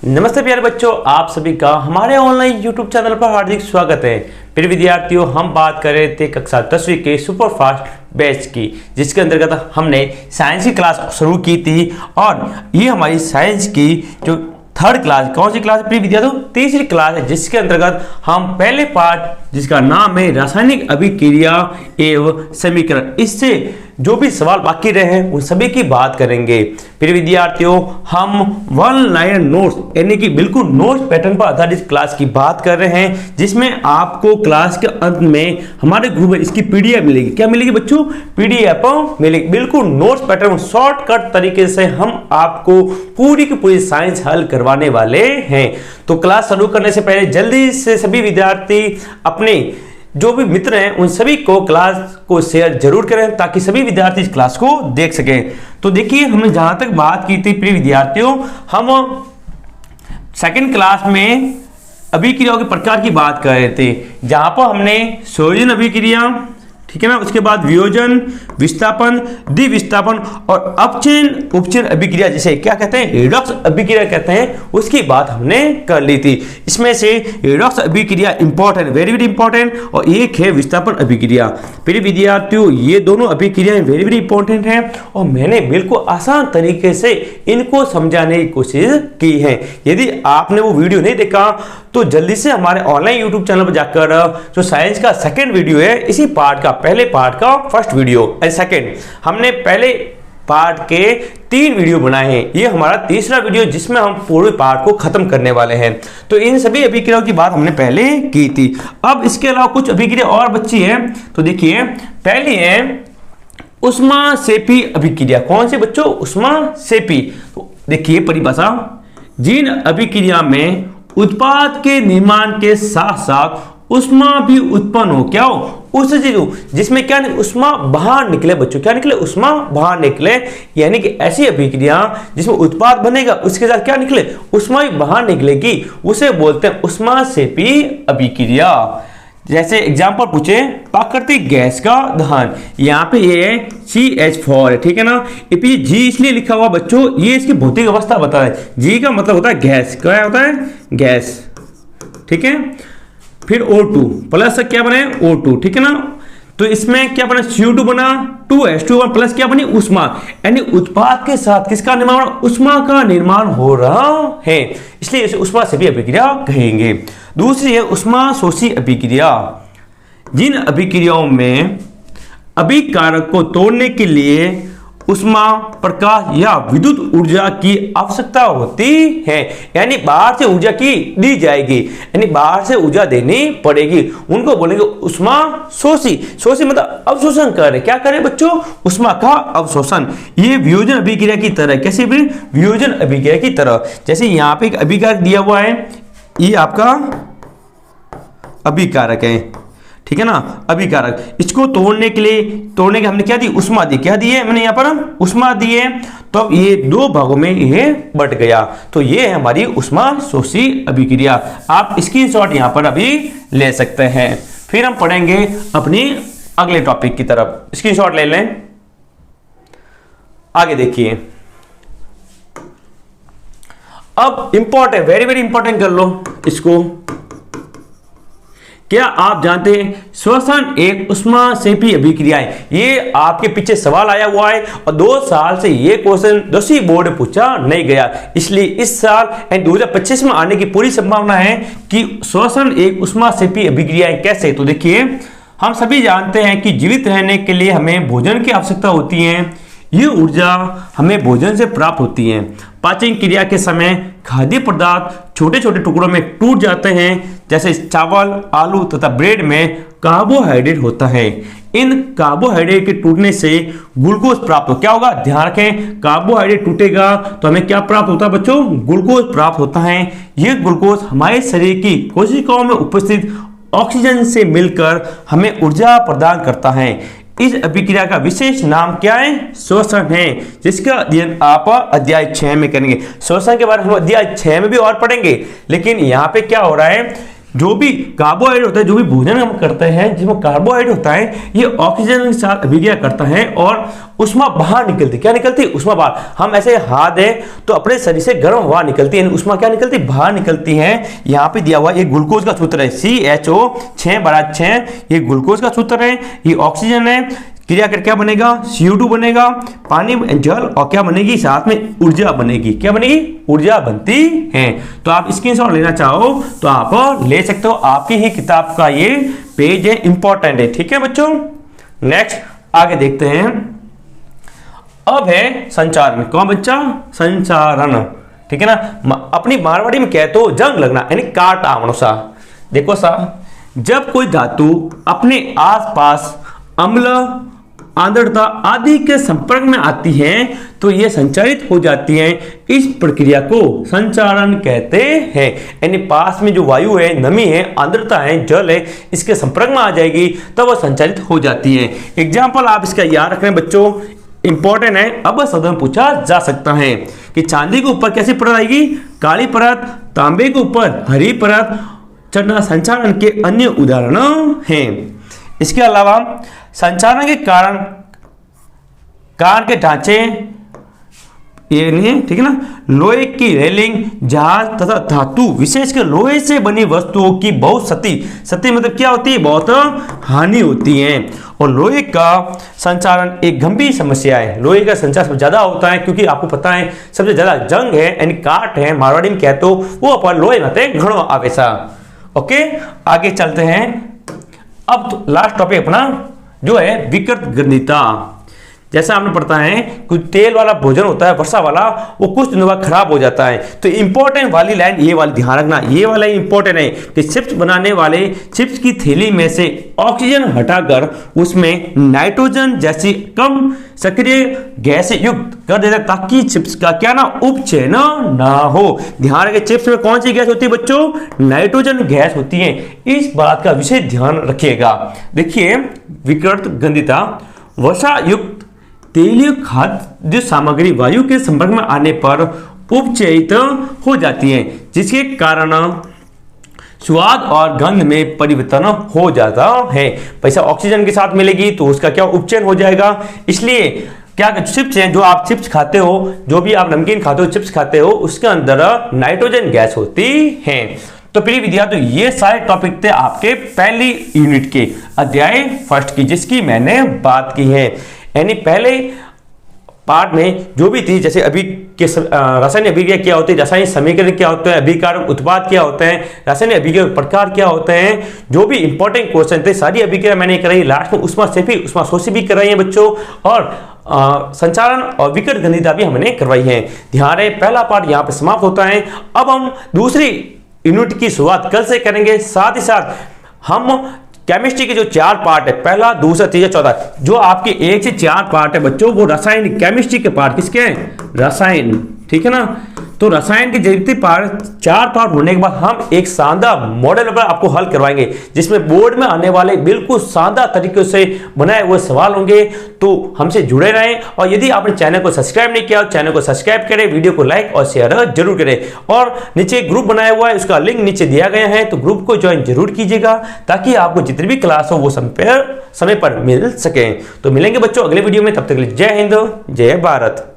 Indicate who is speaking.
Speaker 1: नमस्ते प्यारे बच्चों, आप सभी का हमारे ऑनलाइन यूट्यूब चैनल पर हार्दिक स्वागत है। प्रिय विद्यार्थियों, हम बात कर रहे थे कक्षा 10वीं के सुपर फास्ट बैच की, जिसके अंतर्गत हमने साइंस की क्लास शुरू की थी। और ये हमारी साइंस की जो थर्ड क्लास, कौन सी क्लास है प्रिय विद्यार्थियों? तीसरी क्लास है, जिसके अंतर्गत हम पहले पार्ट जिसका नाम है रासायनिक अभिक्रिया एवं समीकरण, इससे जो भी सवाल बाकी रहे हैं उन सभी की बात करेंगे। प्रिय विद्यार्थियों, हम वन लाइनर नोट्स यानी कि बिल्कुल नोट्स पैटर्न पर आधारित क्लास की बात कर रहे हैं, जिसमें आपको क्लास के अंत में हमारे ग्रुप में इसकी पीडीएफ मिलेगी। क्या मिलेगी बच्चों? पीडीएफ मिलेगी। बिल्कुल नोट्स पैटर्न शॉर्टकट तरीके से हम आपको पूरी की पूरी साइंस हल करवाने वाले हैं। तो क्लास शुरू करने से पहले जल्दी से सभी विद्यार्थी अपने जो भी मित्र हैं उन सभी को क्लास को शेयर जरूर करें, ताकि सभी विद्यार्थी इस क्लास को देख सकें। तो देखिए, हमने जहां तक बात की थी प्रिय विद्यार्थियों, हम सेकंड क्लास में अभिक्रियाओं के प्रकार की बात कर रहे थे, जहां पर हमने संयोजन अभिक्रिया, ठीक है ना, उसके बाद वियोजन, विस्थापन, द्विविस्थापन और अपचयन उपचयन अभिक्रिया, जिसे क्या कहते हैं, रिडॉक्स अभिक्रिया कहते हैं, उसकी बात हमने कर ली थी। इसमें से रिडॉक्स अभिक्रिया इंपॉर्टेंट, वेरी वेरी इंपॉर्टेंट, और एक है विस्थापन अभिक्रिया। प्रिय विद्यार्थियों, ये दोनों अभिक्रियाएं वेरी वेरी इंपॉर्टेंट हैं और मैंने बिल्कुल आसान तरीके से इनको समझाने की कोशिश की है। यदि आपने वो वीडियो नहीं देखा तो जल्दी से हमारे ऑनलाइन यूट्यूब चैनल पर जाकर जो साइंस का सेकंड वीडियो है, इसी पार्ट का, पहले पार्ट का फर्स्ट वीडियो एंड सेकंड, हमने पहले पार्ट के 3 वीडियो बनाए हैं। ये हमारा तीसरा वीडियो, जिसमें हम पूरे पार्ट को खत्म करने वाले हैं। तो इन सभी अभिक्रियाओं की बात हमने पहले की थी। अब इसके अलावा कुछ अभिक्रिया और बची है। तो देखिए, पहली है ऊष्माक्षेपी अभिक्रिया। कौन सी बच्चों? ऊष्माक्षेपी। तो देखिए परिभाषा, जिन अभिक्रिया में उत्पाद के निर्माण के साथ साथ उष्मा भी उत्पन्न हो, क्या हो, उस चीज जिसमें क्या उष्मा बाहर निकले। बच्चों क्या निकले? उष्मा बाहर निकले, यानी कि ऐसी अभिक्रिया जिसमें उत्पाद बनेगा उसके साथ क्या निकले, उष्मा भी बाहर निकलेगी, उसे बोलते हैं ऊष्माक्षेपी अभिक्रिया। जैसे एग्जाम्पल पूछे, प्राकृतिक गैस का दहन, यहाँ पे ये CH4 है, ठीक है ना। जी इसलिए लिखा हुआ बच्चों, ये इसकी भौतिक अवस्था बता है। जी का मतलब होता है गैस, क्या होता है? गैस, ठीक है। फिर O2 प्लस क्या बने? O2, ठीक है ना। तो इसमें क्या बना? CO2 बना, 2H2 प्लस क्या बनी? उष्मा, यानी उत्पाद के साथ किसका निर्माण? उष्मा का निर्माण हो रहा है, इसलिए इसे ऊष्माक्षेपी अभिक्रिया कहेंगे। दूसरी है ऊष्माशोषी अभिक्रिया। जिन अभिक्रियाओं में अभिकारक को तोड़ने के लिए उष्मा, प्रकाश या विद्युत ऊर्जा की आवश्यकता होती है, यानी बाहर से ऊर्जा की दी जाएगी, यानी बाहर से ऊर्जा देनी पड़ेगी, उनको बोलेंगे उष्मा शोषी। शोषी मतलब अवशोषण करे, क्या करे बच्चों? उष्मा का अवशोषण। ये वियोजन अभिक्रिया की तरह, कैसे भी? वियोजन अभिक्रिया की तरह। जैसे यहाँ पे एक अभिकारक दिया हुआ है, ये आपका अभिकारक है, ठीक है ना, अभिकारक। इसको तोड़ने के हमने क्या दी? उष्मा दी। क्या दी है मैंने यहाँ पर? उष्मा दी है। तो ये 2 भागों में ये बट गया। तो ये है हमारी ऊष्माशोषी अभिक्रिया। आप स्क्रीनशॉट यहाँ पर अभी ले सकते हैं। फिर हम पढ़ेंगे अपनी अगले टॉपिक की तरफ। स्क्रीनशॉट ले लें। आगे देखिए, अब इंपॉर्टेंट, वेरी वेरी इंपॉर्टेंट कर लो इसको। क्या आप जानते हैं श्वसन एक ऊष्माक्षेपी अभिक्रिया है? ये आपके पीछे सवाल आया हुआ है और 2 साल से ये क्वेश्चन 10वीं बोर्ड में पूछा नहीं गया, इसलिए इस साल 2025 में आने की पूरी संभावना है कि श्वसन एक ऊष्माक्षेपी अभिक्रिया है। कैसे? तो देखिए, हम सभी जानते हैं कि जीवित रहने के लिए हमें भोजन की आवश्यकता होती है। ये ऊर्जा हमें भोजन से प्राप्त होती है। पाचन क्रिया के समय खाद्य पदार्थ छोटे छोटे टुकड़ों में टूट जाते हैं, जैसे चावल, आलू तथा ब्रेड में कार्बोहाइड्रेट होता है। इन कार्बोहाइड्रेट के टूटने से ग्लूकोज प्राप्त हो, क्या होगा? ध्यान रखें, कार्बोहाइड्रेट टूटेगा तो हमें क्या प्राप्त होता है बच्चों? ग्लूकोज प्राप्त होता है। यह ग्लूकोज हमारे शरीर की कोशिकाओं में उपस्थित ऑक्सीजन से मिलकर हमें ऊर्जा प्रदान करता है। इस अभिक्रिया का विशेष नाम क्या है? श्वसन है, जिसका अध्ययन आप अध्याय 6 में करेंगे। श्वसन के बारे में हम अध्याय 6 में भी और पढ़ेंगे, लेकिन यहाँ पे क्या हो रहा है जो भी कार्बोहाइड्रेट होता है, जो भी भोजन हम करते हैं जिसमें कार्बोहाइड्रेट होता है, ये ऑक्सीजन के साथ अभिक्रिया करता है और उष्मा बाहर निकलती। क्या निकलती? उष्मा बाहर। हम ऐसे हाथ दें तो अपने शरीर से गर्म हवा निकलती है, उष्मा क्या निकलती? बाहर निकलती है। यहाँ पे दिया हुआ ये ग्लूकोज का सूत्र है, CHO 6/6, ये ग्लूकोज का सूत्र है, ये ऑक्सीजन है। क्रिया कर क्या बनेगा? CO2 बनेगा, पानी, जल, और क्या बनेगी? साथ में ऊर्जा बनेगी। क्या बनेगी? ऊर्जा बनती है। तो आप स्क्रीनशॉट लेना चाहो तो आप ले सकते हो, आपकी ही किताब का ये पेज है, इंपॉर्टेंट है। ठीक है बच्चों, नेक्स्ट आगे देखते हैं। अब है संचारण। कौन बच्चा? संचारण। ठीक है ना, अपनी मारवाड़ी में कहे तो जंग लगना, यानी काट आवनो सा। देखो सा, जब कोई धातु अपने आसपास अम्ल, आर्द्रता आदि के संपर्क में आती है तो यह संचारित हो जाती है। इस प्रक्रिया को संचारण कहते हैं। यानी पास में जो वायु है, नमी है, आर्द्रता है, जल है, इसके संपर्क में आ जाएगी तब वह संचारित हो जाती है। एग्जाम्पल आप इसका याद रख रहे हैं बच्चों, इंपॉर्टेंट है। अब शब्द में पूछा जा सकता है कि चांदी के ऊपर कैसी परत आएगी? काली परत। तांबे के ऊपर हरी परत। चढ़ना संचारण के अन्य उदाहरण हैं। इसके अलावा संचारण के कारण के ढांचे ये नहीं, ठीक है ना, लोहे की रेलिंग, जहाज तथा धातु विशेषकर लोहे से बनी वस्तुओं की बहुत सती मतलब क्या होती है? बहुत हानि होती है। और लोहे का संचारण एक गंभीर समस्या है। लोहे का संचार सबसे ज्यादा होता है क्योंकि आपको पता है सबसे ज्यादा जंग है, यानी काट है, मारवाड़ी में कहते हो वो अपन लोहे में घणो आवेसा। ओके, आगे चलते हैं। अब तो लास्ट टॉपिक अपना जो है विकृत गंधिता। जैसा हमने पढ़ता है कुछ तेल वाला भोजन होता है, वर्षा वाला, वो कुछ दिनों बाद खराब हो जाता है। तो इंपॉर्टेंट वाली लाइन ये वाली ध्यान रखना, ये वाला इंपॉर्टेंट है कि चिप्स बनाने वाले चिप्स की थैली में से ऑक्सीजन हटाकर उसमें नाइट्रोजन जैसी कम सक्रिय गैस युक्त कर देता है ताकि चिप्स का क्या ना उपचयन ना हो। ध्यान रखें, चिप्स में कौन सी गैस होती है बच्चों? नाइट्रोजन गैस होती है। इस बात का विशेष ध्यान रखिएगा। देखिए, विकृत गंधिता वर्षा युक्त तेलीय खाद्य सामग्री वायु के संपर्क में आने पर उपचयित हो जाती है, जिसके कारण स्वाद और गंध में परिवर्तन हो जाता है। पैसा ऑक्सीजन के साथ मिलेगी तो उसका क्या उपचयन हो जाएगा। इसलिए क्या चिप्स हैं, जो आप चिप्स खाते हो, जो भी आप नमकीन खाते हो, चिप्स खाते हो, उसके अंदर नाइट्रोजन गैस होती है। तो प्रिय विद्यार्थी, ये सारे टॉपिक थे आपके पहली यूनिट के अध्याय फर्स्ट की, जिसकी मैंने बात की है। यानी पहले पार्ट में जो भी थी, जैसे अभी के रासायनिक अभिक्रिया क्या होती है, रासायनिक समीकरण क्या होते हैं, अभिकारक उत्पाद क्या होते हैं, रासायनिक अभिक्रिया प्रकार क्या होते हैं, जो भी इंपॉर्टेंट क्वेश्चन थे सारी अभिक्रिया मैंने कराई। लास्ट में उष्माशोषी भी कराई है बच्चों, और संचारण और विकृत गंधिता भी हमने करवाई है। ध्यान रहे, पहला पार्ट यहाँ पे समाप्त होता है। अब हम दूसरी यूनिट की शुरुआत कल से करेंगे। साथ ही साथ हम केमिस्ट्री के जो 4 पार्ट है, पहला, दूसरा, तीसरा, चौथा, जो आपके 1 से 4 पार्ट है बच्चों, वो रसायन केमिस्ट्री के पार्ट किसके हैं? रसायन। ठीक है ना, तो रसायन के जितने पार्ट 4 पार्ट होने के बाद हम एक शानदार मॉडल पेपर आपको हल करवाएंगे, जिसमें बोर्ड में आने वाले बिल्कुल शानदार तरीके से बनाए हुए सवाल होंगे। तो हमसे जुड़े रहें, और यदि आपने चैनल को सब्सक्राइब नहीं किया, चैनल को सब्सक्राइब करें, वीडियो को लाइक और शेयर जरूर करें। और नीचे ग्रुप बनाया हुआ है, उसका लिंक नीचे दिया गया है, तो ग्रुप को ज्वाइन जरूर कीजिएगा ताकि आपको जितनी भी क्लास हो वो समय पर मिल सके। तो मिलेंगे बच्चों अगले वीडियो में, तब तक के लिए जय हिंद, जय भारत।